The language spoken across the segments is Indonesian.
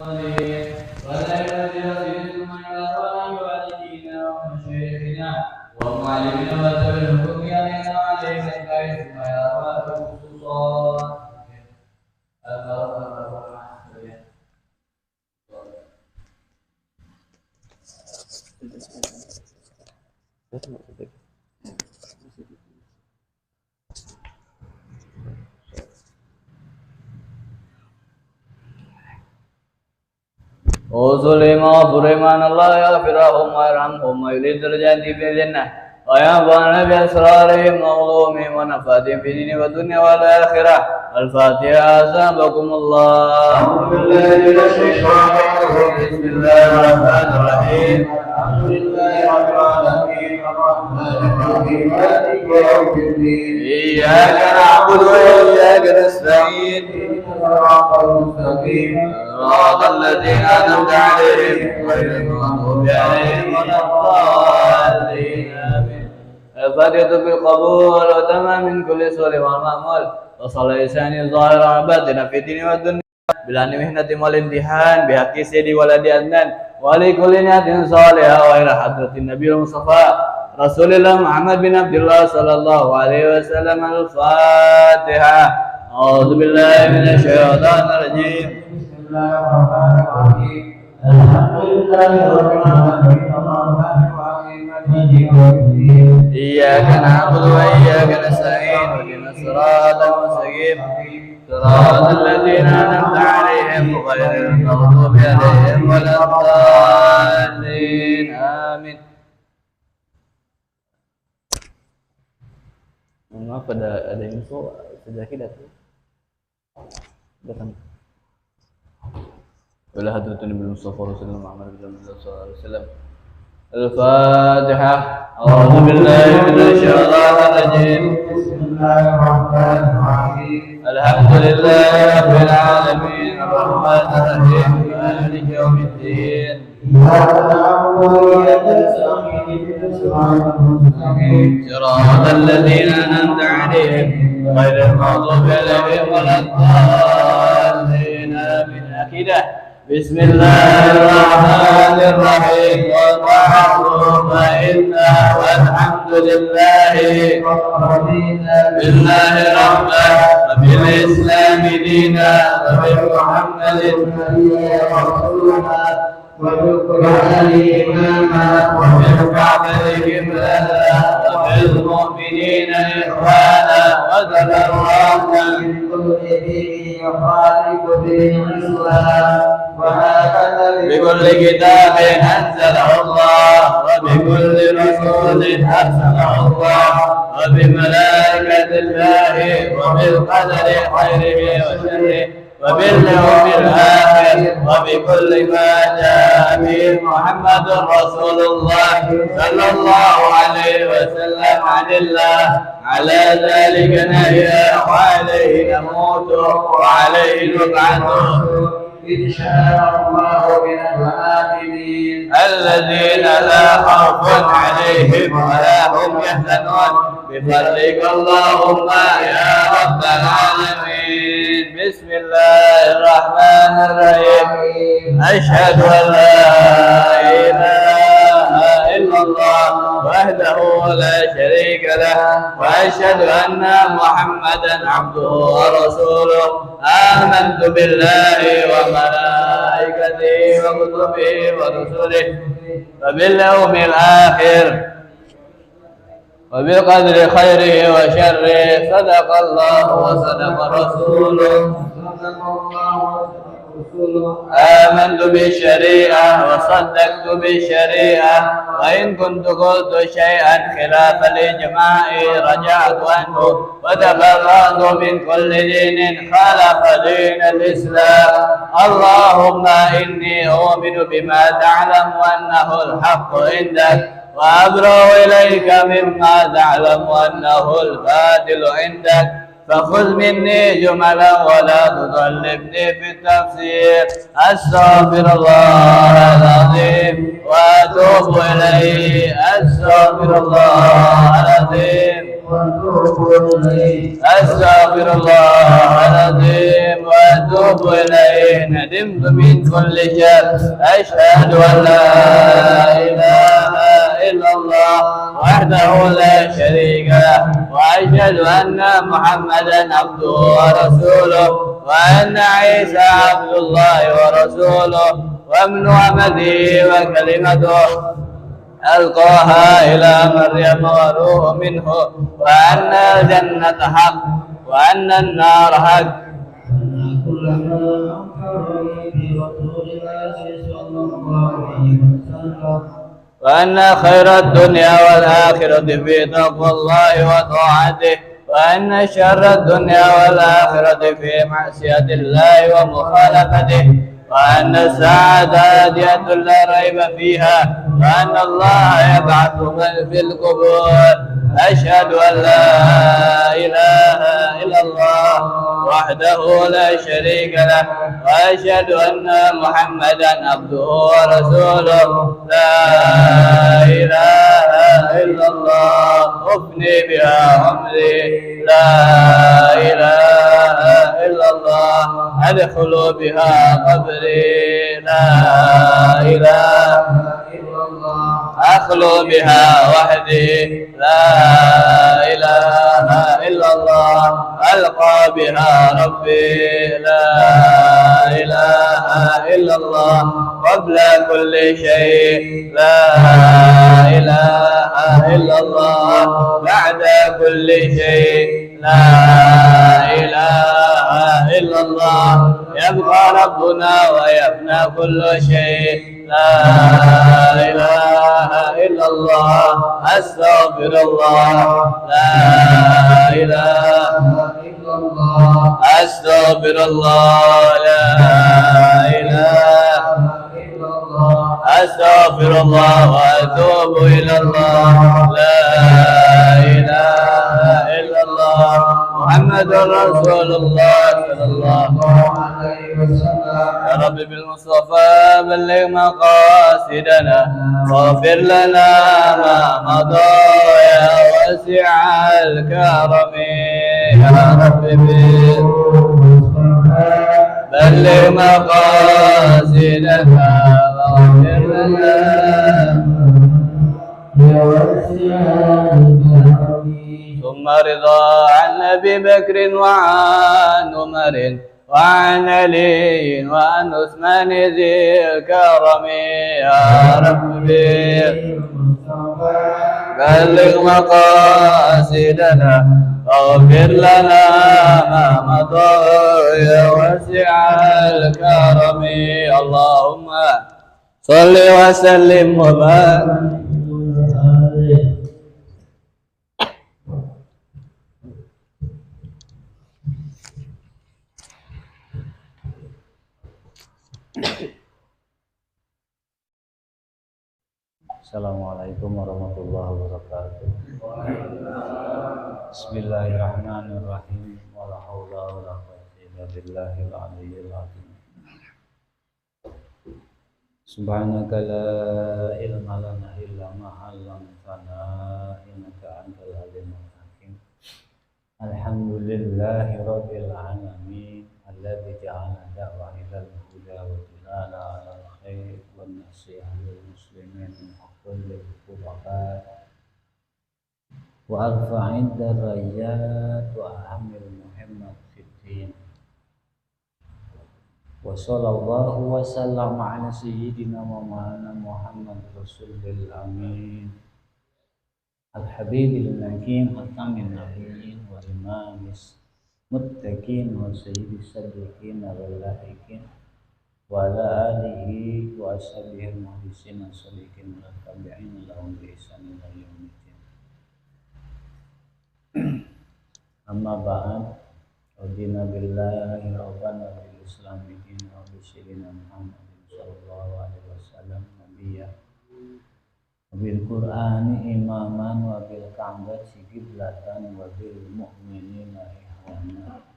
ولا ينزل على والدينا ومشايخنا ومعلمنا وذوي الحقوق علينا وعليهم أجمعين ثم يا رب خصوصا وظلم فرمان الله يغفرهم ويرحمهم ويلد درجات في الجنة وينفعنا بأسرارهم وعلومهم ونفاتهم في الدين والدنيا والآخرة. الفاتحة. أسابكم الله. أعوذ بالله من الشيطان الرجيم. بسم الله الرحمن الرحيم. الحمد لله رب العالمين الرحمن الرحيم مالك يوم الدين. إياك نعبد وإياك نستعين. صراط المستقيم صراط الذين أنعمت عليهم غير المغضوب عليهم ولا الضالين. آمين. الفاتحة بالقبول وتمام من كل سوء والمأمول وصلاة لسان ظاهر وباطن في الدين والدنيا بلا مهنة والامتحان بحق سيدي ولدي عدنان ولكل نية صالحة وإلى حضرة النبي المصطفى رسول الله محمد بن عبد الله صلى الله عليه وسلم. الفاتحة. أعوذ بالله من الشيطان الرجيم. بسم الله الرحمن الرحيم. الحمد لله رب العالمين الرحمن الرحيم مالك يوم الدين. إياك نعبد وإياك نستعين اهدنا الصراط المستقيم صراط الذين أنعمت عليهم غير المغضوب عليهم ولا الضالين. آمين. Maaf ada info sejaki datang. Wala hadratun bil Mustafa Rasulullah Muhammad sallallahu alaihi wasallam. الفاتحة. أعوذ بالله من الشيطان الرجيم. بسم الله الرحمن الرحيم. الحمد لله رب العالمين الرحمن الرحيم مالك يوم الدين. إياك نعبد وإياك نستعين اهدنا الصراط المستقيم صراط الذين أنعمت عليهم غير المغضوب عليهم ولا الضالين. آمين. أكيدة. بسم الله الرحمن الرحيم. والعصر فإنا والحمد لله رضينا بالله ربا وبالإسلام دينا وبمحمد نبيا ورسولا وبالقرآن إماما وبالكعبة قبلة وبالمؤمنين إخوانا وتبرأنا من كل دين يخالف دين الإسلام وهكذا بكل كتاب أنزله الله وبكل رسول أرسله الله وبملائكة الله وبالقدر خيره وشره وباليوم الآخر وبكل ما جاء به محمد رسول الله صلى الله عليه وسلم عن الله. على ذلك نحيا وعليه نموت وعليه نبعث إن شاء الله من الآمنين الذين لا خوف عليهم ولا هم يحزنون بفضلك اللهم يا رب العالمين. بسم الله الرحمن الرحيم. أشهد أن لا إله إلا الله وحده لا شريك له وأشهد أن محمدا عبده ورسوله. آمنت بالله وملائكته وكتبه ورسله وباليوم الآخر وبقدر خيره وشره. صدق الله وصدق رسوله. آمنت بالشريعة وصدقت بالشريعة وإن كنت قلت شيئا خلاف الإجماع رجعت عنه وتبرأت من كل دين خالف دين الإسلام. اللهم إني أؤمن بما تعلم أنه الحق عندك وأبرأ إليك مما تعلم أنه الباطل عندك فخذ مني جملا ولا تطلبني في التفسير. أستغفر الله العظيم وأتوب إليه. أستغفر الله العظيم وأتوب إليه أستغفر الله العظيم وأتوب إليه ندمت من كل شر أشهد أن لا إله إلا الله وحده لا شريك له وأشهد أن محمدا عبده ورسوله وأن عيسى عبد الله ورسوله وابن عمده وكلمته ألقاها إلى مريم وروح منه وأن الجنة حق وأن النار حق كل ما أخبرني برسول الله صلى الله عليه وسلم وأن خير الدنيا والآخرة في تقوى الله وطاعته وأن شر الدنيا والآخرة في معصية الله ومخالفته وأن الساعة آتية لا ريب فيها وأن الله يبعث من في القبور أشهد أن لا إله إلا الله وحده لا شريك له وأشهد أن محمدا عبده ورسوله لا إله إلا الله أفني بها عمري لا إله إلا الله أدخل بها قبري لا إله إلا الله أخلو بها وحدي لا إله إلا الله ألقى بها ربي لا إله إلا الله قبل كل شيء لا إله إلا الله بعد كل شيء لا إله إلا الله يبقى ربنا ويفنى كل شيء لا إله إلا الله أستغفر الله لا إله إلا الله أستغفر الله لا إله إلا الله أستغفر الله وأتوب إلى الله لا إله إلا الله محمد رسول الله صلى الله عليه وسلم يا رب بالمصطفى بلغ مقاصدنا واغفر لنا ما مضى يا واسع الكرم يا رب بلغ مقاصدنا واغفر لنا ثم رضا عن أبي بكر وعن عمر وعن علي وعن عثمان ذي الكرم يا ربي بلغ مقاصدنا واغفر لنا ما مضى يا واسع الكرم اللهم صل وسلم وبارك Assalamualaikum warahmatullahi wabarakatuh. Bismillahirrahmanirrahim. Wala haula wala quwwata illa billahil aliyyil azim. Subhanaka la ilma lana illa ma 'allamtana innaka antal alimul hakim. Alhamdulillahi rabbil alamin alladzi ja'ala da'wa ilal huda wa tilala 'alal khair wan nasiha lil muslimin كل الخلفاء وأرفع عند الريات وأهم المهمات في الدين وصلى الله وسلم على سيدنا ومولانا محمد رسول الأمين الحبيب المكين خاتم النبيين وإمام المتقين وسيد الصديقين واللاحقين وعلى آله وأصحابه المخلصين الصالحين والتابعين لهم بإحسان إلى يوم الدين. أما بعد رضينا بالله ربا وبالإسلام دينا وبسيدنا محمد صلى الله عليه وسلم نبيا وبالقرآن إماما وبالكعبة قبلة وبالمؤمنين إخوانا.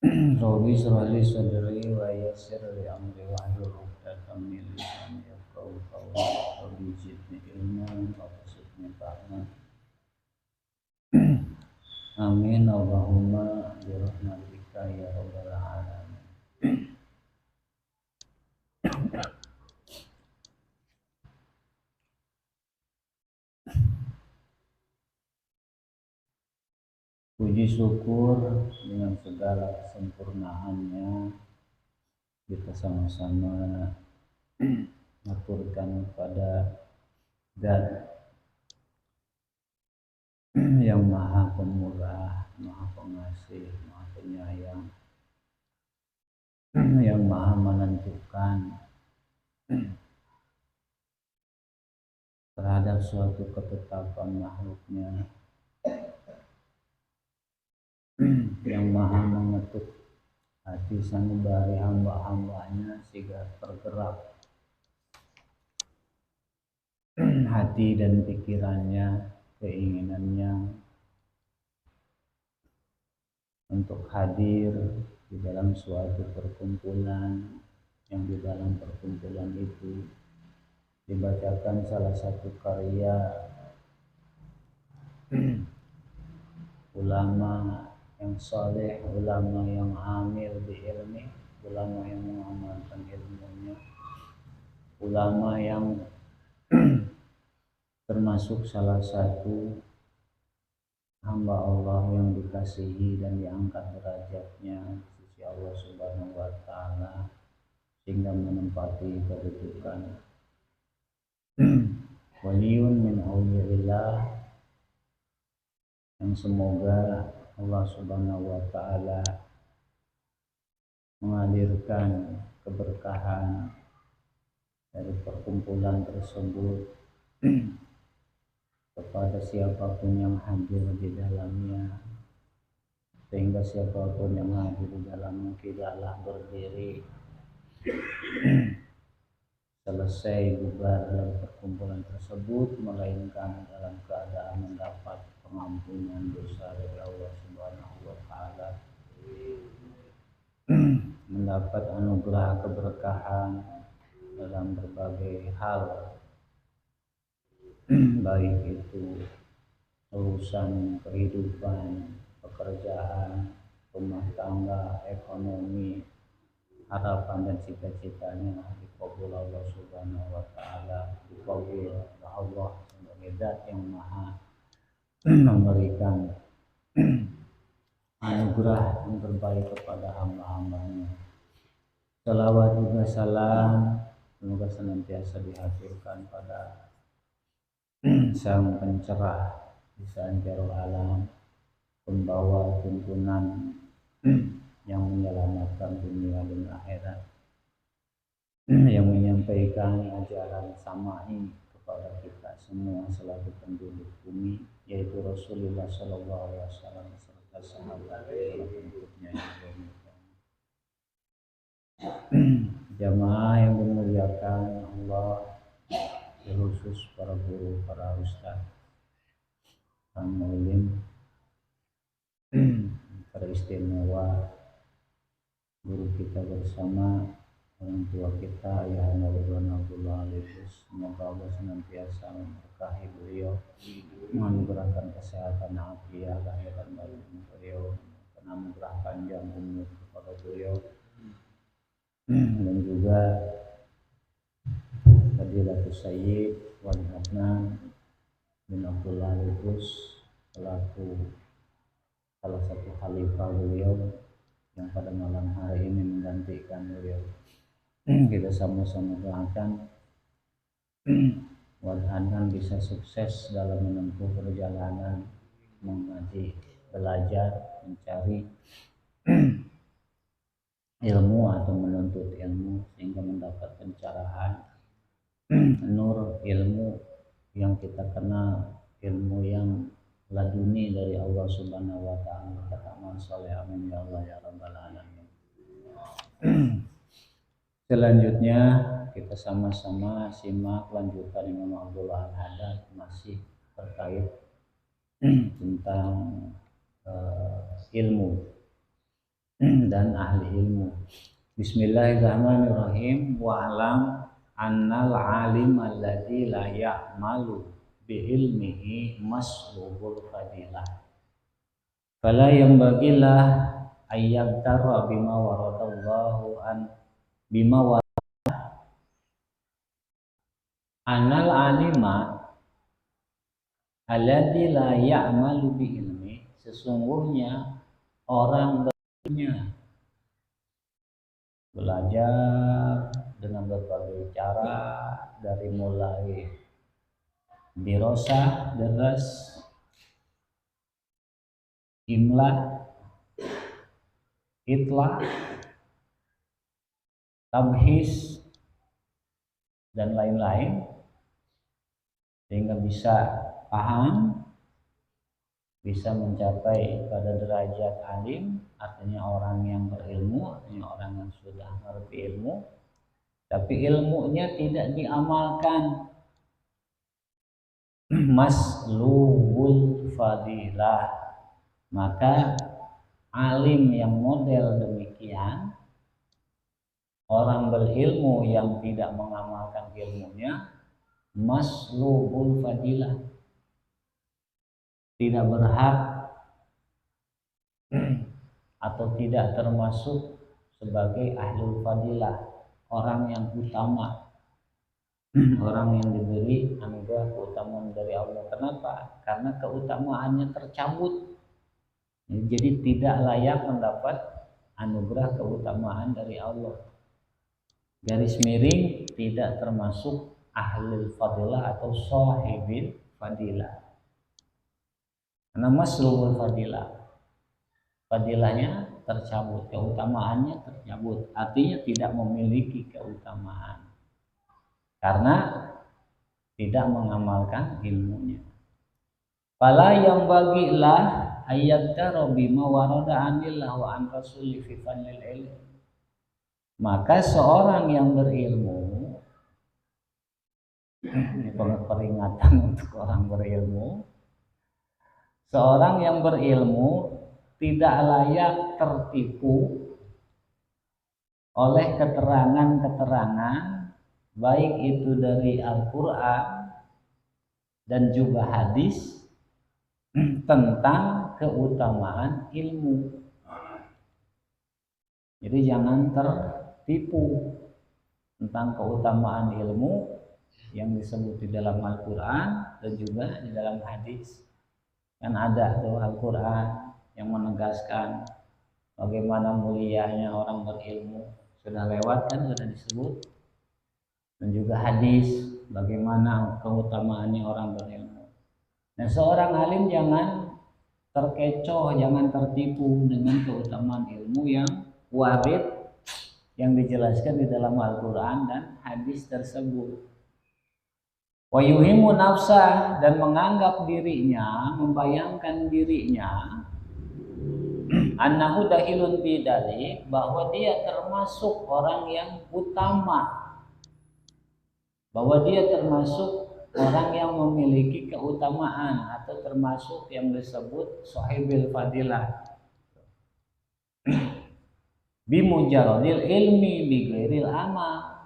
Rabbi shrah li sadri wa yassir li amri wahlul 'uqdatam min lisani yafqahu qawli. Rabbi zidni ilman wa zidni fahman Amin Allahumma birahmatika ya rabbal alamin. Puji syukur dengan segala kesempurnaannya kita sama-sama mengaturkan kepada Zat yang Maha Pemurah, Maha Pengasih, Maha Penyayang, yang Maha menentukan terhadap suatu ketetapan makhluknya, yang Maha mengetuk hati sanubari hamba-hambanya sehingga tergerak hati dan pikirannya, keinginannya untuk hadir di dalam suatu perkumpulan, yang di dalam perkumpulan itu dibacakan salah satu karya ulama yang saleh, ulama yang amil bi ilmi, ulama yang mengamalkan ilmunya, ulama yang termasuk salah satu hamba Allah yang dikasihi dan diangkat derajatnya di sisi Allah Subhanahu wa taala sehingga menempati kedudukan waliun min auliyaillah, yang semoga Allah Subhanahu wa taala mengalirkan keberkahan dari perkumpulan tersebut kepada siapapun yang hadir di dalamnya, sehingga siapapun yang hadir di dalamnya tidaklah berdiri selesai bubar dari perkumpulan tersebut melainkan dalam keadaan mendapat pengampunan dosa dari Allah Subhanahu wa taala, mendapat anugerah keberkahan dalam berbagai hal, baik itu urusan kehidupan, pekerjaan, rumah tangga, ekonomi, harapan dan cita-citanya dikabul Allah Subhanahu wa taala, dikabul Allah sebagai Zat yang Maha memberikan anugerah yang terbaik kepada hamba-hambanya. Salawat juga salam semoga senantiasa dihaturkan pada sang pencerah di seantero alam, pembawa tuntunan yang menyelamatkan dunia dan akhirat, yang menyampaikan ajaran samai kepada kita semua selaku penduduk bumi, yaitu Rasulullah Sallallahu Alaihi Wasallam serta sahabat serta pengikutnya yang beriman. Jamaah yang dimuliakan Allah, khusus para guru, para ustaz, para mulim, para istimewa, guru kita bersama, orang tua kita, Ayahanda Ridwan Abdullah Alaikus, semoga Allah senantiasa memberkahi beliau, menganugerahkan kesehatan afiat lahir dan batin beliau, menganugerah panjang umur kepada beliau, dan juga Fadilatul Sayyid Wali Adnan bin Abdullah Alaikus selaku salah satu khalifah beliau yang pada malam hari ini menggantikan beliau. Kita sama-sama doakan Wali Adnan bisa sukses dalam menempuh perjalanan mengaji, belajar, mencari ilmu atau menuntut ilmu sehingga mendapat pencerahan nur ilmu yang kita kenal, ilmu yang laduni dari Allah Subhanahu wa taala. Kata amal saleh, amin ya Allah ya rabbal alamin. Selanjutnya kita sama-sama simak lanjutan Imam Abdullah Al-Haddad masih terkait tentang ilmu dan ahli ilmu. Bismillahirrahmanirrahim. Wa alam annal alim alladzi la ya'malu biilmihi maslubul fadilah. Fala yang bagilah ayyabtara bima waradallahu an bima anal alima alladzi la ya'malu bi ilmi, sesungguhnya orang berilmunya belajar dengan berbagai cara, dari mulai dirosah, deras, imla, itla, tabhis, dan lain-lain, sehingga bisa paham, bisa mencapai pada derajat alim, artinya orang yang berilmu, artinya orang yang sudah mengerti ilmu, tapi ilmunya tidak diamalkan. Maslubul fadilah, maka alim yang model demikian, orang berilmu yang tidak mengamalkan ilmunya, maslubul fadilah, tidak berhak atau tidak termasuk sebagai ahlul fadilah, orang yang utama, orang yang diberi anugerah keutamaan dari Allah. Kenapa? Karena keutamaannya tercabut, jadi tidak layak mendapat anugerah keutamaan dari Allah. Garis miring, tidak termasuk ahlul fadilah atau sahibil fadilah. Karena maslubul fadilah, fadilahnya tercabut, keutamaannya tercabut, artinya tidak memiliki keutamaan karena tidak mengamalkan ilmunya. Fala yang bagilah ayyabtara bima warada anillah wa an rasuli fi fanil ilm, maka seorang yang berilmu, ini peringatan untuk orang berilmu, seorang yang berilmu tidak layak tertipu oleh keterangan-keterangan, baik itu dari Al-Quran dan juga hadis, tentang keutamaan ilmu. Jadi jangan tertipu tentang keutamaan ilmu yang disebut di dalam Al-Quran dan juga di dalam hadis. Kan ada tuh Al-Quran yang menegaskan bagaimana mulianya orang berilmu, sudah lewat kan, sudah disebut. Dan juga hadis bagaimana keutamaannya orang berilmu. Nah, seorang alim jangan terkecoh, jangan tertipu dengan keutamaan ilmu yang warid, yang dijelaskan di dalam Al-Quran dan hadis tersebut. Wa yuhimu nafsah, dan menganggap dirinya, membayangkan dirinya, annahu dahilun bidalik, bahwa dia termasuk orang yang utama, bahwa dia termasuk orang yang memiliki keutamaan, atau termasuk yang disebut sahibil fadilah. Bimujaradil ilmi bighairil amal,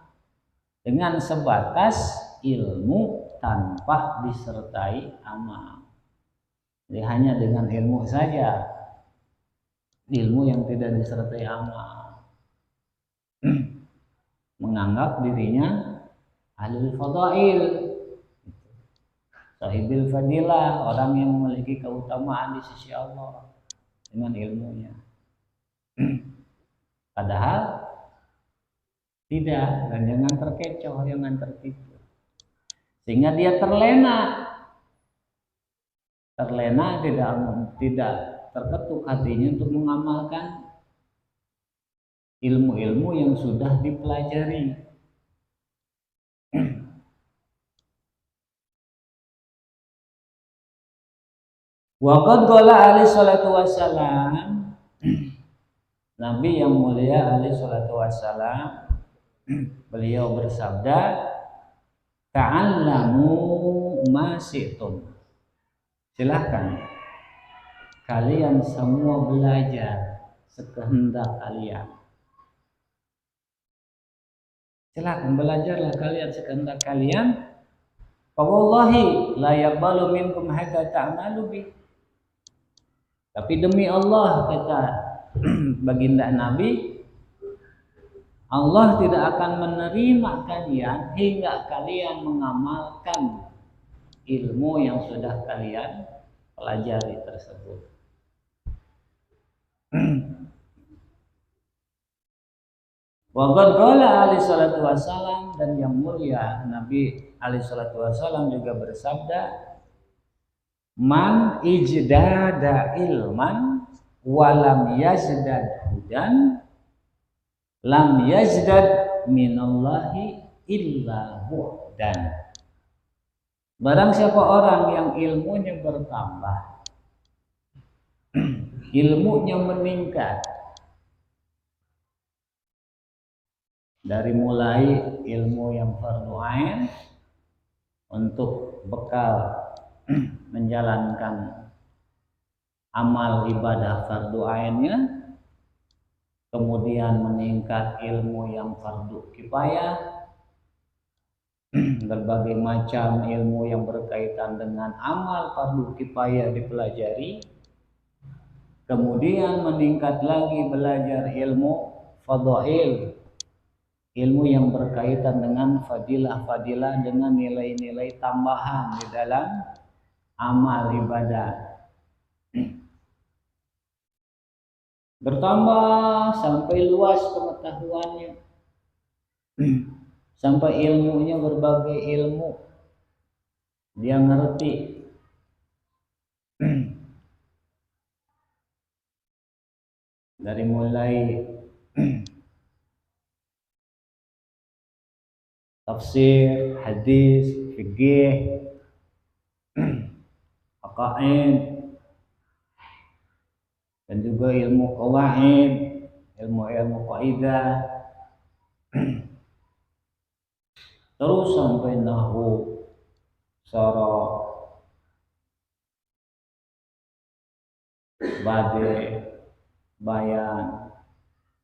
dengan sebatas ilmu tanpa disertai amal. Jadi hanya dengan ilmu saja, ilmu yang tidak disertai amal, menganggap dirinya ahlul fadail, sahibil fadilah, orang yang memiliki keutamaan di sisi Allah dengan ilmunya. Padahal tidak, dan jangan terkecoh, jangan tertipu, sehingga dia terlena tidak terketuk hatinya untuk mengamalkan ilmu-ilmu yang sudah dipelajari. Waqad qala alaihi salatu wassalam, Nabi yang mulia alaihi salatu wassalam, beliau bersabda, ta'allamu ma syi'tum, silahkan kalian semua belajar sekehendak kalian. Silahkan belajarlah kalian sekehendak kalian. Fawallahi la yaqbalu minkum hatta ta'malu bih. Tapi demi Allah, kata baginda Nabi, Allah tidak akan menerima kalian hingga kalian mengamalkan ilmu yang sudah kalian pelajari tersebut. Wa qad qala alaihi salatu wasallam, dan yang mulia Nabi alaihi salatu wasallam juga bersabda, man ijdada ilman walam yazdad hudan lam yazdad minallahi illa bu'dan. Barang siapa orang yang ilmunya bertambah, ilmunya meningkat, dari mulai ilmu yang fardhu ain untuk bekal menjalankan amal ibadah fardhu ainnya, kemudian meningkat ilmu yang fardhu kifayah, berbagai macam ilmu yang berkaitan dengan amal fardhu kifayah dipelajari, kemudian meningkat lagi belajar ilmu fadhail, ilmu yang berkaitan dengan fadilah-fadilah, dengan nilai-nilai tambahan di dalam amal ibadah. Bertambah sampai luas pengetahuannya, sampai ilmunya berbagai ilmu dia ngerti. Dari mulai tafsir, hadis, fikih, aqaid, dan juga ilmu qawaid, ilmu kaidah, terus sampai nahwu, sharah, badi, bayan,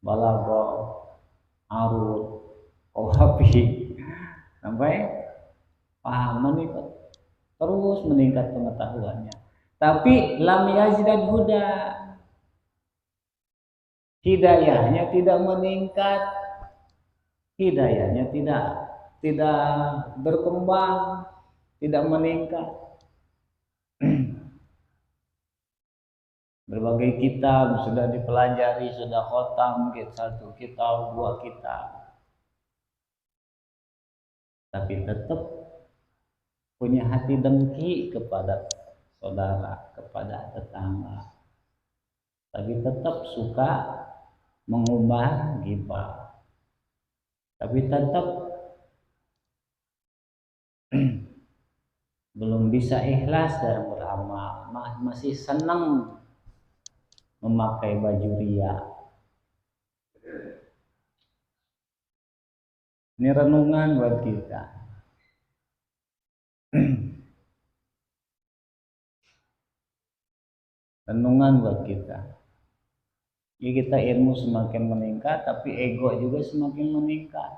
balaghah, arud, qawafi, sampai paham meningkat, terus meningkat pengetahuannya. Tapi lam yazdad huda, hidayahnya tidak meningkat, hidayahnya tidak berkembang, tidak meningkat. Berbagai kitab sudah dipelajari, sudah khatam, satu kitab, dua kitab, tapi tetap punya hati dengki kepada saudara, kepada tetangga, tapi tetap suka mengubah ghibah, tapi tetap belum bisa ikhlas dalam beramal, masih senang memakai baju ria. Ini renungan buat kita. Renungan buat kita. Jadi kita ilmu semakin meningkat, tapi ego juga semakin meningkat.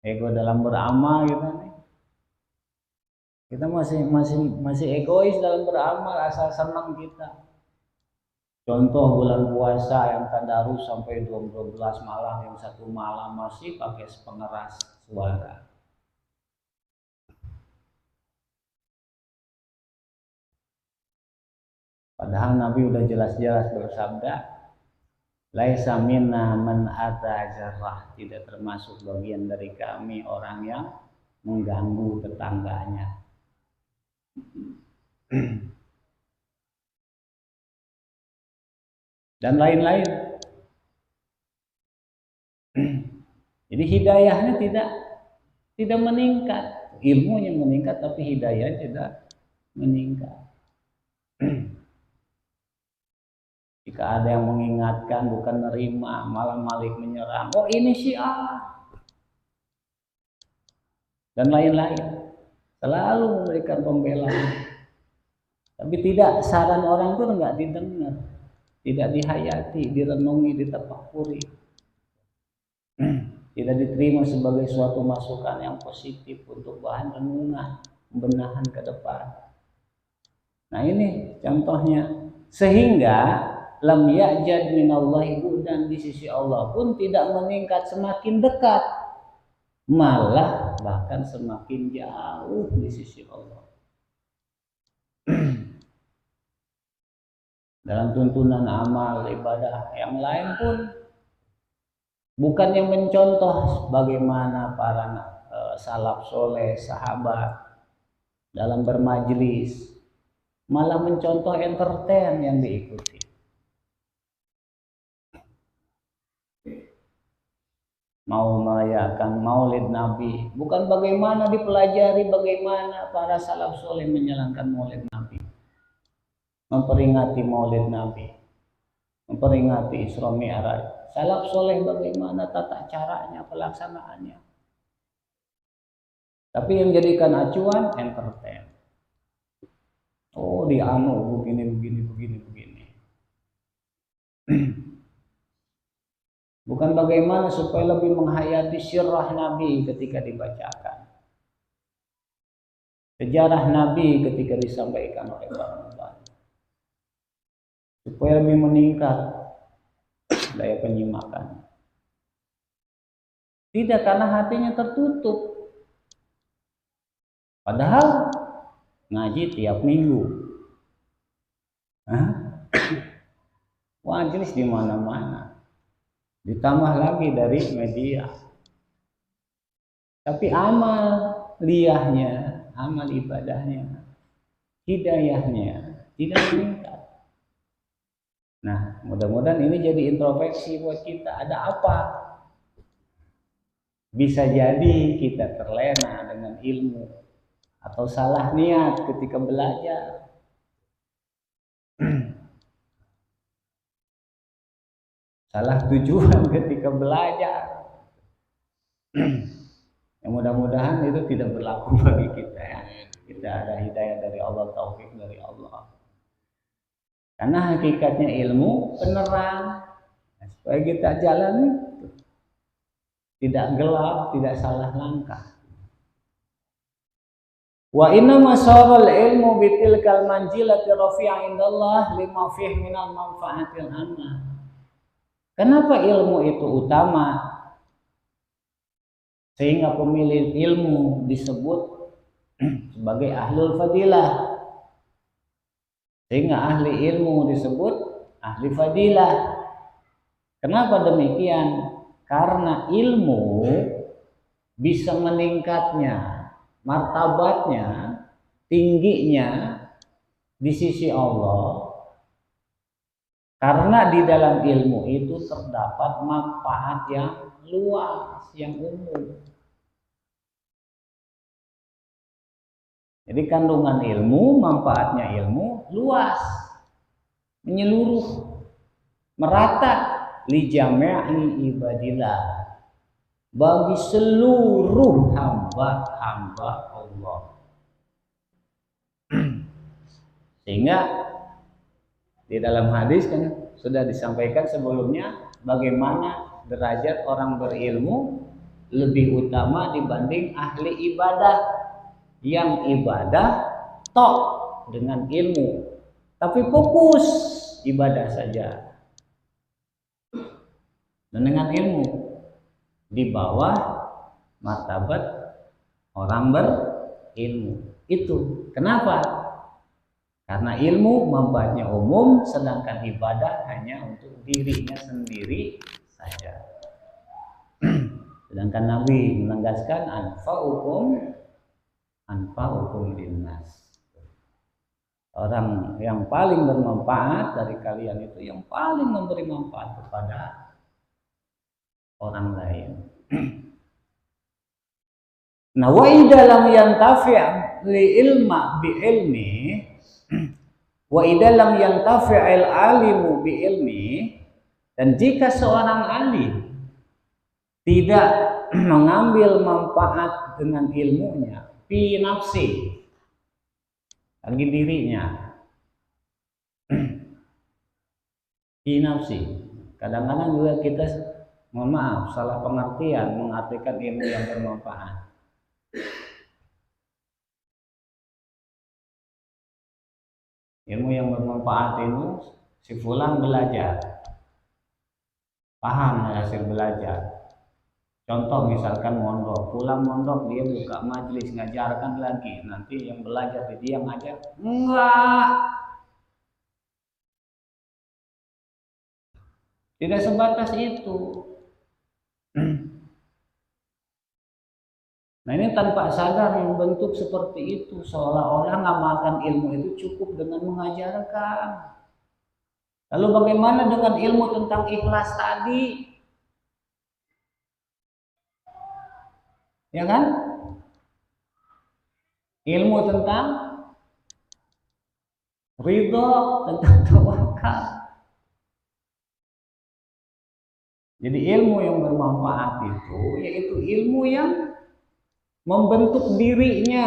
Ego dalam beramal gitu nih. Kita masih egois dalam beramal, asal senang kita. Contoh bulan puasa yang tadarus sampai 12 malam, yang satu malam masih pakai pengeras suara. Padahal Nabi udah jelas-jelas bersabda, laisa minna man ata jarrah, tidak termasuk bagian dari kami orang yang mengganggu tetangganya. Dan lain-lain. Jadi hidayahnya tidak meningkat, ilmunya meningkat tapi hidayah tidak meningkat. Jika ada yang mengingatkan bukan nerima, malah malik menyerang, oh ini Syiah dan lain-lain, selalu memberikan pembelaan. Tapi tidak, saran orang itu enggak didengar, tidak dihayati, direnungi, ditafakuri. tidak diterima sebagai suatu masukan yang positif untuk bahan renungan, pembenahan ke depan. Nah ini contohnya, sehingga lam ya'jad minallahi bu'dan, di sisi Allah pun tidak meningkat semakin dekat, malah bahkan semakin jauh di sisi Allah. Dalam tuntunan amal ibadah yang lain pun bukan yang mencontoh bagaimana para salaf soleh, sahabat dalam bermajlis, malah mencontoh entertain yang diikuti. Mau merayakan maulid Nabi, bukan bagaimana dipelajari bagaimana para salaf soleh menjalankan maulid Nabi, memperingati maulid Nabi, memperingati Isra Mi'raj. Salaf soleh bagaimana tata caranya, pelaksanaannya. Tapi yang jadikan acuan entertain. Oh, dianu begini. Bukan bagaimana supaya lebih menghayati sirah Nabi ketika dibacakan, sejarah Nabi ketika disampaikan oleh para, supaya lebih meningkat daya penyimakan. Tidak, karena hatinya tertutup. Padahal ngaji tiap minggu, majelis di mana-mana, ditambah lagi dari media. Tapi amal liyahnya, amal ibadahnya, hidayahnya tidak meningkat. Nah, mudah-mudahan ini jadi introspeksi buat kita. Ada apa? Bisa jadi kita terlena dengan ilmu atau salah niat ketika belajar. Salah tujuan ketika belajar. Yang mudah-mudahan itu tidak berlaku bagi kita ya. Kita ada hidayah dari Allah, taufik dari Allah. Karena hakikatnya ilmu penerang, supaya kita jalani tidak gelap, tidak salah langkah. Wa inna masaral ilmu bitilkal manjilati rafi'a indallah lima fih minal manfaatil amma. Kenapa ilmu itu utama? Sehingga pemilik ilmu disebut sebagai ahlul fadilah. Sehingga ahli ilmu disebut ahli fadilah. Kenapa demikian? Karena ilmu bisa meningkatnya, martabatnya, tingginya di sisi Allah. Karena di dalam ilmu itu terdapat manfaat yang luas, yang umum. Jadi kandungan ilmu, manfaatnya ilmu luas, menyeluruh, merata li jami'i ibadillah, bagi seluruh hamba-hamba Allah. Sehingga di dalam hadis kan sudah disampaikan sebelumnya bagaimana derajat orang berilmu lebih utama dibanding ahli ibadah yang ibadah tok dengan ilmu tapi fokus ibadah saja, dan dengan ilmu di bawah martabat orang berilmu. Itu kenapa? Karena ilmu manfaatnya umum, sedangkan ibadah hanya untuk dirinya sendiri saja. Sedangkan Nabi menegaskan anfa'ukum linnas. Orang yang paling bermanfaat dari kalian itu yang paling memberi manfaat kepada orang lain. Nah, wa idza lam yantafi' li ilma bi ilmi wa idza lam yantafi'il alimu bi ilmi, dan jika seorang alim tidak mengambil manfaat dengan ilmunya, fi nafsi, bagi dirinya, fi nafsi. Kadang-kadang juga kita Mohon maaf, salah pengertian mengartikan ilmu yang bermanfaat. Ilmu yang bermanfaat itu si fulan belajar, paham hasil belajar. Contoh misalkan mondok, pulang mondok dia buka majelis ngajarkan lagi, nanti yang belajar dia ngajar. Enggak. Tidak sebatas itu. Nah ini tanpa sadar membentuk seperti itu, seolah-olah ngamalkan ilmu itu cukup dengan mengajarkan. Lalu bagaimana dengan ilmu tentang ikhlas tadi? Ya kan? Ilmu tentang ridho, tentang tawakal. Jadi ilmu yang bermanfaat itu yaitu ilmu yang membentuk dirinya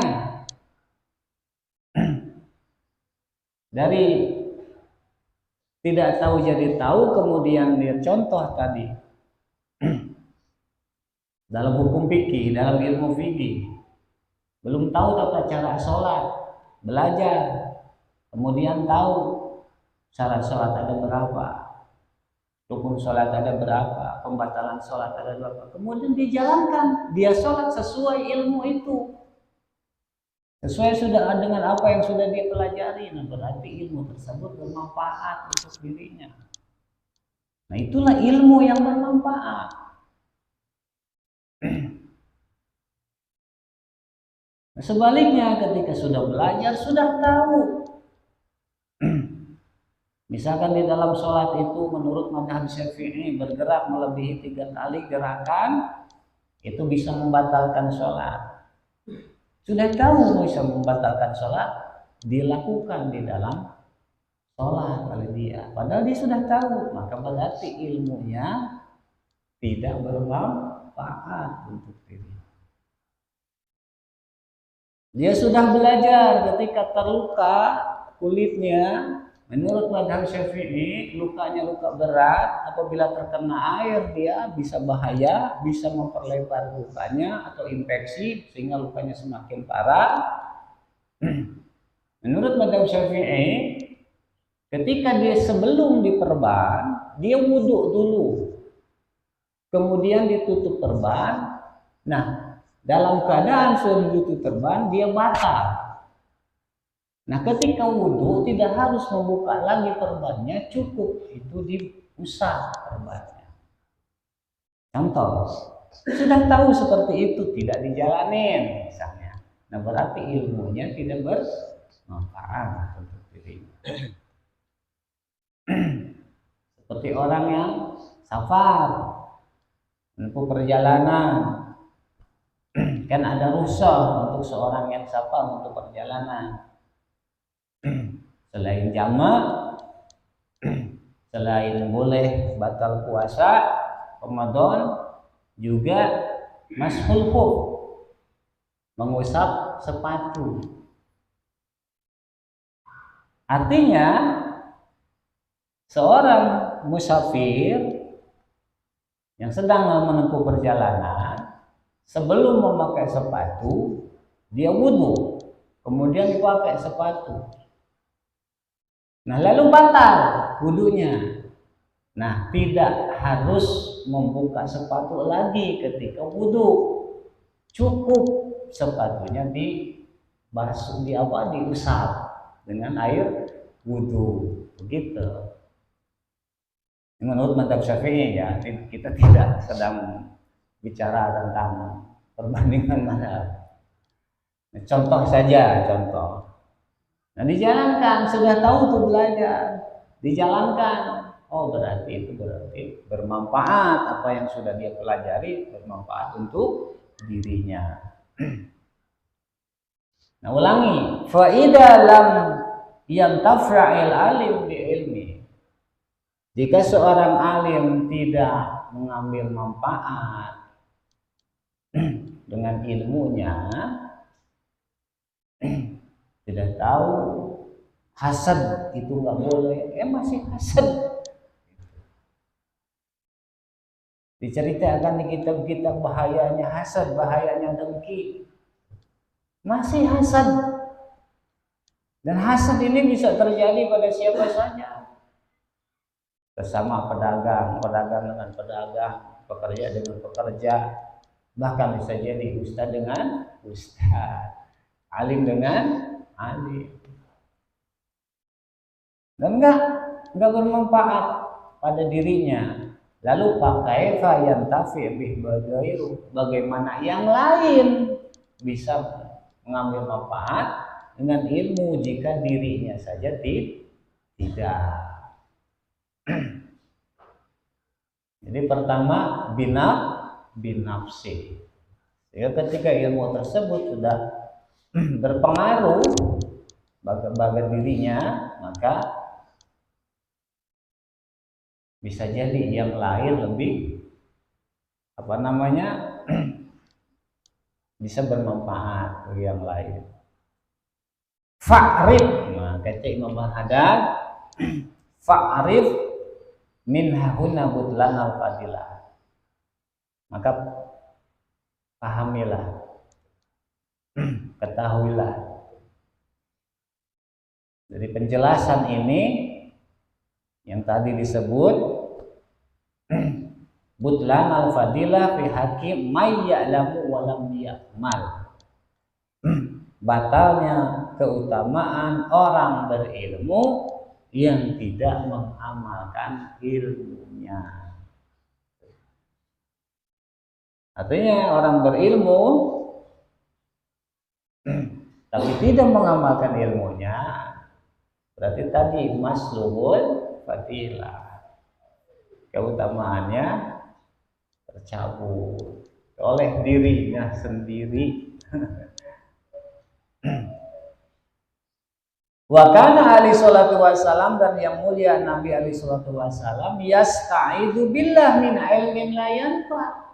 dari tidak tahu jadi tahu, kemudian dia contoh tadi dalam hukum fikih, dalam ilmu fikih belum tahu tata cara sholat, belajar, kemudian tahu syarat sholat ada berapa, rukun sholat ada berapa, pembatalan sholat ada berapa, kemudian dijalankan, dia sholat sesuai ilmu itu, sesuai sudah dengan apa yang sudah dia pelajari. Nah berarti ilmu tersebut bermanfaat untuk dirinya. Nah itulah ilmu yang bermanfaat. Nah, sebaliknya ketika sudah belajar, sudah tahu. Misalkan di dalam sholat itu menurut mazhab Syafi'i bergerak melebihi 3 kali gerakan itu bisa membatalkan sholat. Sudah tahu bisa membatalkan sholat, dilakukan di dalam sholat oleh dia. Padahal dia sudah tahu, maka berarti ilmunya tidak bermanfaat untuk diri. Dia sudah belajar ketika terluka kulitnya, menurut mazhab Syafi'i lukanya luka berat, apabila terkena air dia bisa bahaya, bisa memperlebar lukanya atau infeksi sehingga lukanya semakin parah. Menurut mazhab Syafi'i ketika dia sebelum diperban dia wudhu dulu, kemudian ditutup perban. Nah dalam keadaan sudah ditutup perban dia batal. Nah ketika wudhu tidak harus membuka lagi perbannya, cukup itu diusap perbannya. Contoh, sudah tahu seperti itu tidak dijalanin misalnya. Nah berarti ilmunya tidak bermanfaat untuk dirinya. Seperti orang yang safar, menempuh perjalanan, kan ada rukhsah untuk seorang yang safar untuk perjalanan. Selain jamak, selain boleh batal puasa Ramadan, juga mashul khuf, mengusap sepatu. Artinya seorang musafir yang sedang menempuh perjalanan sebelum memakai sepatu dia wudhu, kemudian dipakai sepatu. Nah lalu batal wudhunya. Nah tidak harus membuka sepatu lagi ketika wudhu, cukup sepatunya dibasuh, diusap dengan air wudhu, begitu. Menurut mazhab Syafi'i ya, kita tidak sedang bicara tentang perbandingan mazhab. Contoh saja, contoh. Nah dijalankan, sudah tahu tuh belajar, dijalankan. Oh berarti itu bermanfaat, apa yang sudah dia pelajari bermanfaat untuk dirinya. Nah ulangi, faida lam yantafa'il alim bi ilmi. Jika seorang alim tidak mengambil manfaat dengan ilmunya, tidak tahu hasad itu nggak boleh, masih hasad. Diceritakan di kitab-kitab bahayanya hasad, bahayanya dengki. Masih hasad. Dan hasad ini bisa terjadi pada siapa saja. Bersama pedagang, pedagang dengan pedagang, pekerja dengan pekerja. Bahkan bisa jadi ustaz dengan ustaz, alim dengan alim. Dan enggak bermanfaat pada dirinya. Lalu pakai yang tafi bih bagaimana yang lain bisa mengambil manfaat dengan ilmu jika dirinya saja tidak. Jadi pertama binafsi. Sehingga ketika ilmu tersebut sudah berpengaruh bagi dirinya, maka bisa jadi yang lain lebih bisa bermanfaat bagi yang lain. Fa'rif, nah kata Imam Al-Haddad, fa'rif min hahuna butlan al-fadilah. Maka pahamilah, ketahuilah dari penjelasan ini yang tadi disebut butlan al-fadilah fi hakim may ya'lamu wa lam ya'mal. Batalnya keutamaan orang berilmu yang tidak mengamalkan ilmunya. Artinya orang berilmu tapi tidak mengamalkan ilmunya, berarti tadi maslubul fadilah, keutamaannya tercabut oleh dirinya sendiri. Wa kana alaihi salatu wassalam, dan yang mulia Nabi alaihi salatu wassalam yasta'idu billah min ilmin la yanfa.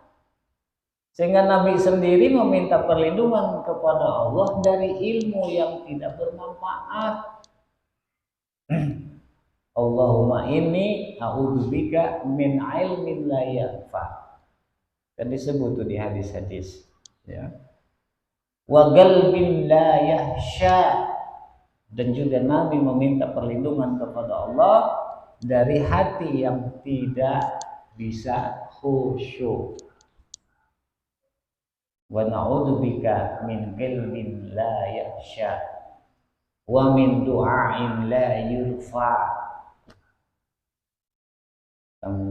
Sehingga Nabi sendiri meminta perlindungan kepada Allah dari ilmu yang tidak bermanfaat. Allahumma inni a'udzubika min ilmin la yanfa. Dan disebut di hadis-hadis, ya. Wa qalbin la yahsha, dan juga Nabi meminta perlindungan kepada Allah dari hati yang tidak bisa khusyuk. Wa na'udzubika min qalbin la yahsha wa min du'ain la yurfa.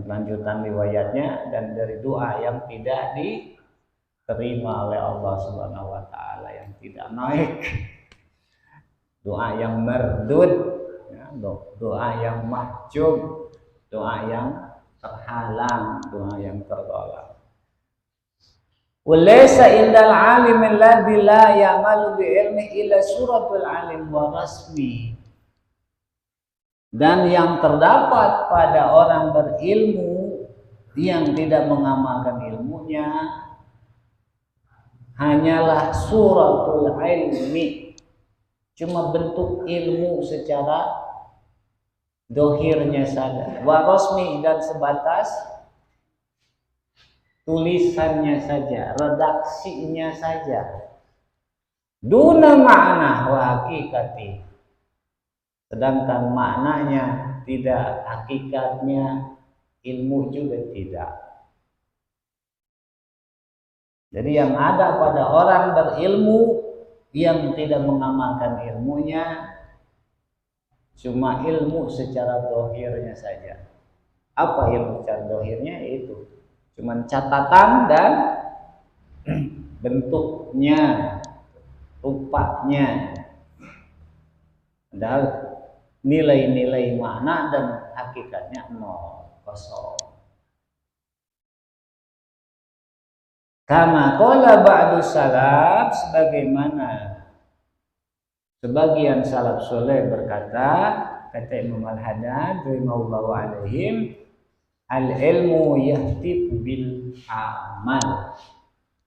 Lanjutan riwayatnya, dan dari doa yang tidak diterima oleh Allah Subhanahu wa taala, yang tidak naik, doa yang merdud, ya, doa yang mahjub, doa yang terhalang, doa yang tertolak. Walaysa indal alim alladhi la ya'malu bi ilmi illa suratul alim wa rasmi. Dan yang terdapat pada orang berilmu yang tidak mengamalkan ilmunya hanyalah suratul ilmi, cuma bentuk ilmu secara dohirnya saja, wa rasmi, dan sebatas tulisannya saja, redaksinya saja, duna makna wa hakikati, sedangkan maknanya tidak, hakikatnya ilmu juga tidak. Jadi yang ada pada orang berilmu yang tidak mengamalkan ilmunya cuma ilmu secara dohirnya saja. Apa ilmu secara dohirnya? Itu cuma catatan dan bentuknya, rupanya, padahal nilai-nilai makna dan hakikatnya nol, kosong. Kama qala ba'du salaf, sebagaimana sebagian salaf soleh berkata, kata Imam Al-Haddad rahimahullahu alaihim, al-ilmu yahtifu bil amal.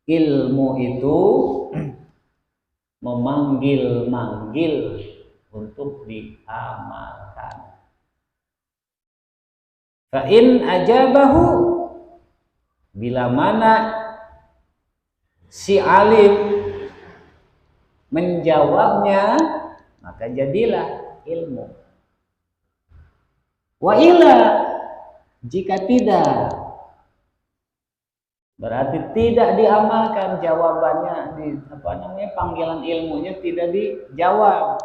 Ilmu itu memanggil-manggil untuk diamalkan. Fa in ajabahu, Bila mana si alim menjawabnya, maka jadilah ilmu. Wa illa, jika tidak, berarti tidak diamalkan jawabannya, panggilan ilmunya tidak dijawab.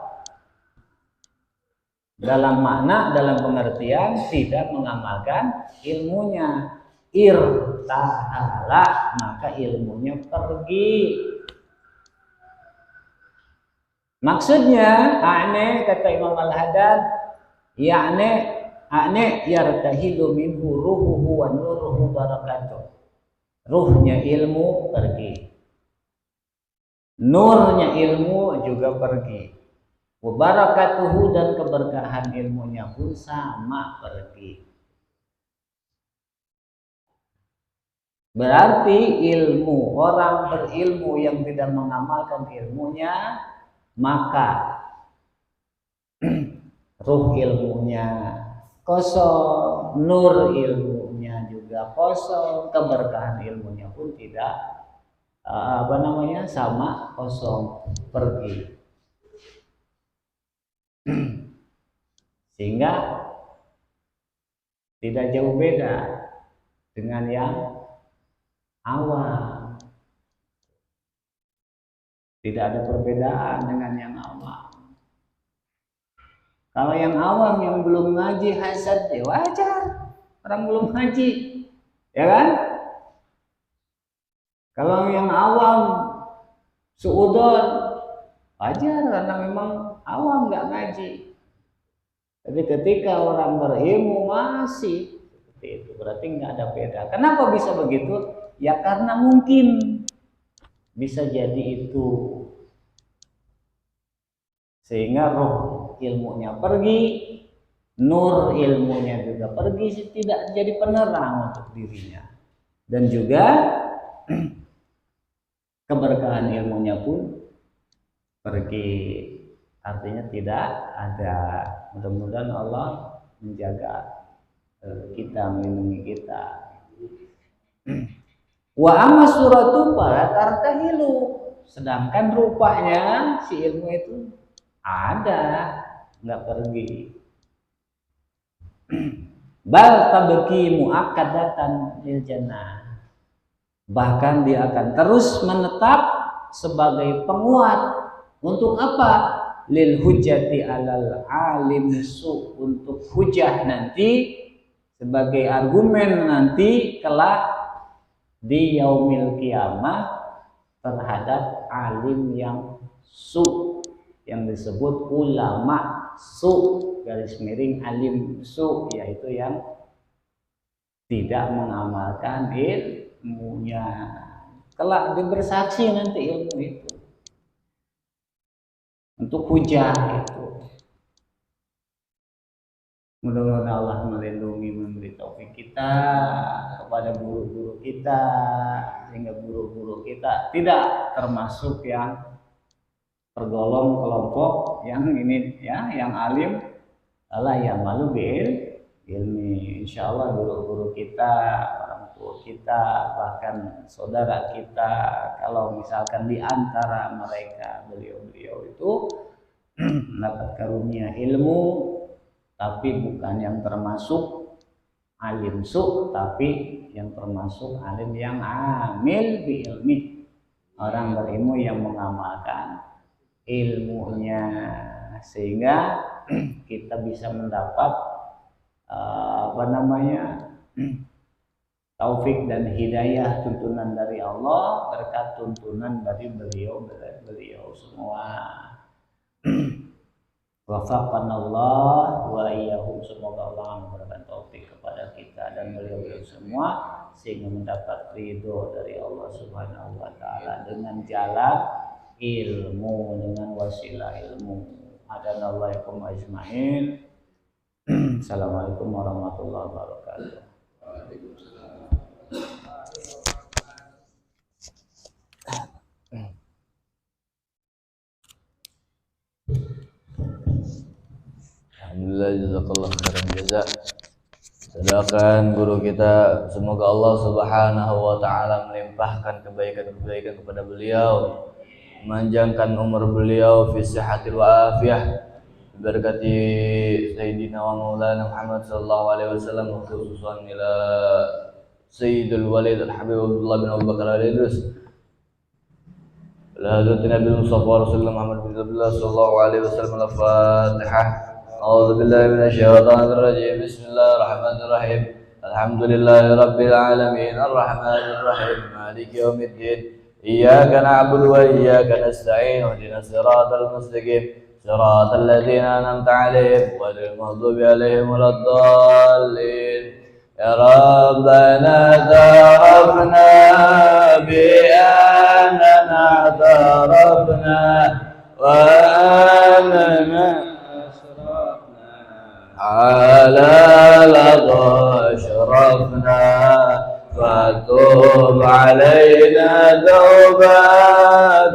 Dalam makna, dalam pengertian tidak mengamalkan ilmunya. Irtahala, maka ilmunya pergi. Maksudnya, kata Imam Al-Haddad, yartahilu minhu ruhuhu wa nuruhu barakatuh. Ruhnya ilmu pergi, nurnya ilmu juga pergi, wabarakatuhu, dan keberkahan ilmunya pun sama pergi. Berarti ilmu, orang berilmu yang tidak mengamalkan ilmunya, maka ruh ilmunya kosong, nur ilmunya juga kosong, keberkahan ilmunya pun tidak sama, kosong, pergi. Sehingga tidak jauh beda dengan yang awam. Tidak ada perbedaan dengan yang awam. Kalau yang awam yang belum ngaji hasad, ya wajar, orang belum ngaji, ya kan? Kalau yang awam suudon, wajar karena memang awam nggak ngaji. Tapi ketika orang berilmu masih seperti itu, berarti nggak ada beda. Kenapa bisa begitu? Ya karena mungkin bisa jadi itu, sehingga roh ilmunya pergi, nur ilmunya juga pergi, tidak jadi penerang untuk dirinya, dan juga keberkahan ilmunya pun pergi, artinya tidak ada. Mudah-mudahan Allah menjaga kita, melindungi kita. Wa amma suratu fala tartahilu, sedangkan rupanya si ilmu itu ada, nggak pergi. Bal tabki muakkadatan lil jannah, bahkan dia akan terus menetap sebagai penguat untuk apa? Lil hujjati alal alim su, untuk hujah nanti, sebagai argumen nanti kelak di yaumil kiamah terhadap alim yang su, yang disebut ulama su garis miring alim su, yaitu yang tidak mengamalkan ilmunya. Kelak bersaksi nanti ilmu itu untuk hujah itu. Mudah-mudahan Allah melindungi, memberi taufik kita kepada guru-guru kita, sehingga guru-guru kita tidak termasuk yang tergolong kelompok yang ini ya, yang alim Allah yang malu bil ilmi. Insya Allah guru-guru kita, orang tua kita, bahkan saudara kita, kalau misalkan di antara mereka beliau-beliau itu mendapat karunia ilmu, tapi bukan yang termasuk alim su, tapi yang termasuk alim yang amil bi ilmi, orang berilmu yang mengamalkan ilmunya, sehingga kita bisa mendapat taufik dan hidayah, tuntunan dari Allah berkat tuntunan dari beliau semua. Wafaqanallah wa iyyahum, semoga Allah memberikan taufik kepada kita dan beliau semua, sehingga mendapat ridho dari Allah Subhanahu wa taala dengan jalan ilmu, dengan wasilah ilmu. Hadanallahu yakum ajmain. Assalamualaikum warahmatullahi wabarakatuh. Alhamdulillah, jazakallah khairan jazak Sedangkan guru kita, semoga Allah Subhanahu wa taala melimpahkan kebaikan-kebaikan kepada beliau, memanjangkan umur beliau fi sihhatil wa afiyah, berkati Sayyidina wa Maulana Muhammad sallallahu alaihi wasallam, khususan ila Sayyidul Walid Al-Habib Abdullah bin Abu Bakar Al-Idris, Hadrat Nabi Mustafa Rasulullah Muhammad bin Abdullah sallallahu alaihi wasallam. Al-Fatihah. أعوذ بالله من الشيطان الرجيم. بسم الله الرحمن الرحيم. الحمد لله رب العالمين الرحمن الرحيم مالك يوم الدين إياك نعبد وإياك نستعين اهدنا الصراط المستقيم صراط الذين أنعمت عليهم غير المغضوب عليهم ولا الضالين. يا ربنا اعترفنا بأننا اعترفنا وأننا على لظى شرفنا فتوب علينا توبة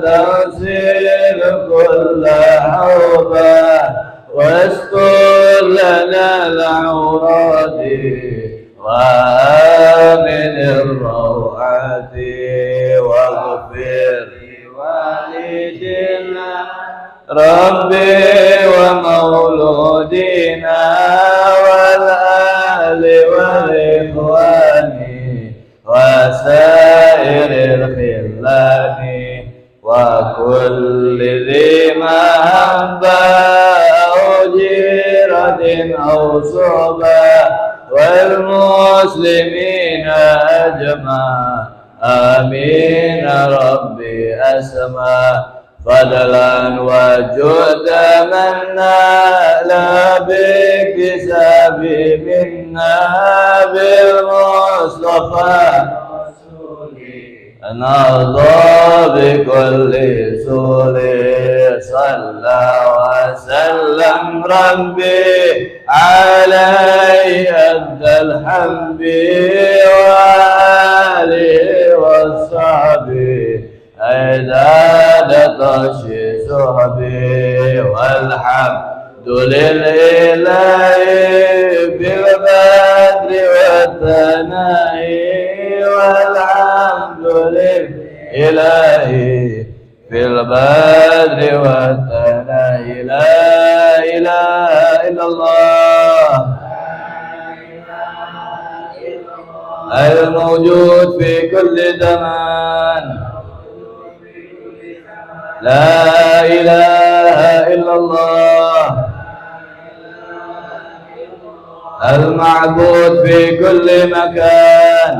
تغسل كل حوبة واستر لنا العورات وآمن الروعات واغفر لوالدنا ربي ومولودنا والآل والإخوان وسائر الخلان وكل ذي محبة أو جيرة أو صحبة والمسلمين أجمع آمين ربي أسمع فضلا وجودا منا لا باكتساب منا بالمصطفى نرضى بكل سور صلى وسلم ربي عليه أدى الحمد وآله وصحبه عداد طش صحبي والحمد لله بالبدر والثناء والحمد لله بالبدر والثناء لا إله إلا الله الموجود في كل زمان لا إله إلا الله المعبود في كل مكان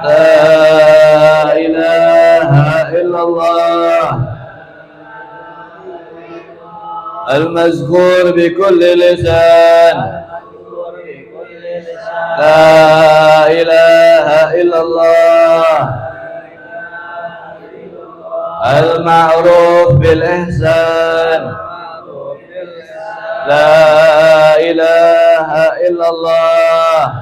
لا إله إلا الله المذكور بكل لسان لا إله إلا الله المعروف بالإحسان لا إله إلا الله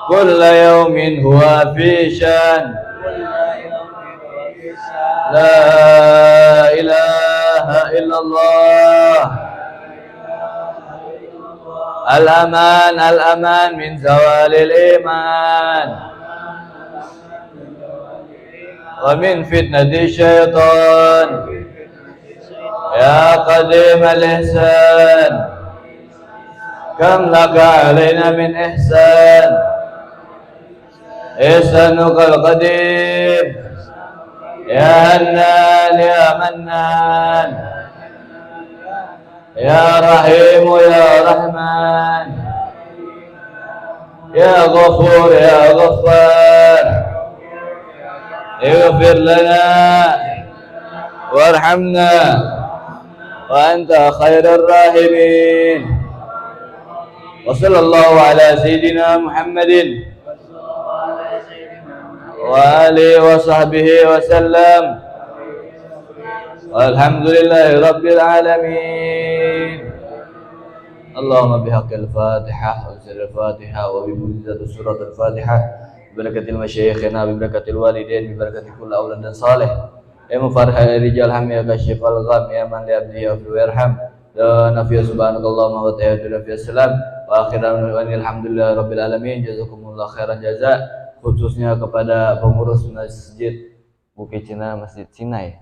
كل يوم هو في شان لا إله إلا الله الأمان الأمان من زوال الإيمان ومن فتنة الشيطان يا قديم الإحسان كم لك علينا من إحسان إحسانك القديم يا هنان يا منان يا رحيم يا رحمن يا غفور يا غفار اغفر لنا وارحمنا وأنت خير الراحمين. وصلى الله على سيدنا محمد وآله وصحبه وسلم والحمد لله رب العالمين. اللهم بحق الفاتحة وسر الفاتحة وبمعجزة سورة الفاتحة ببركة المشايخنا ببركة الوالدين ببركة كل أولاد صالح يا مفرح الرجال هم يا كشف الغم يا من لأبدي يغفر ويرحم La nafiya subhanakallahumma wa ta'ala fi salam wa akhiran alhamdulillah rabbil alamin. Jazakumullah khairan jaza, khususnya kepada pengurus Masjid Bukit Cina, Masjid Cina ya.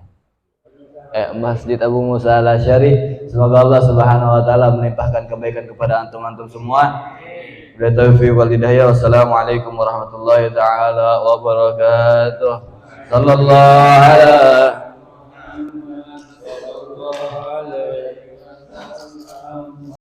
Masjid Abu Musa Al-Asy'ari. Semoga Allah Subhanahu wa taala melimpahkan kebaikan kepada antum-antum semua. Bila taufiq wal hidayah. Wassalamualaikum warahmatullahi taala wabarakatuh. Sallallahu alaihi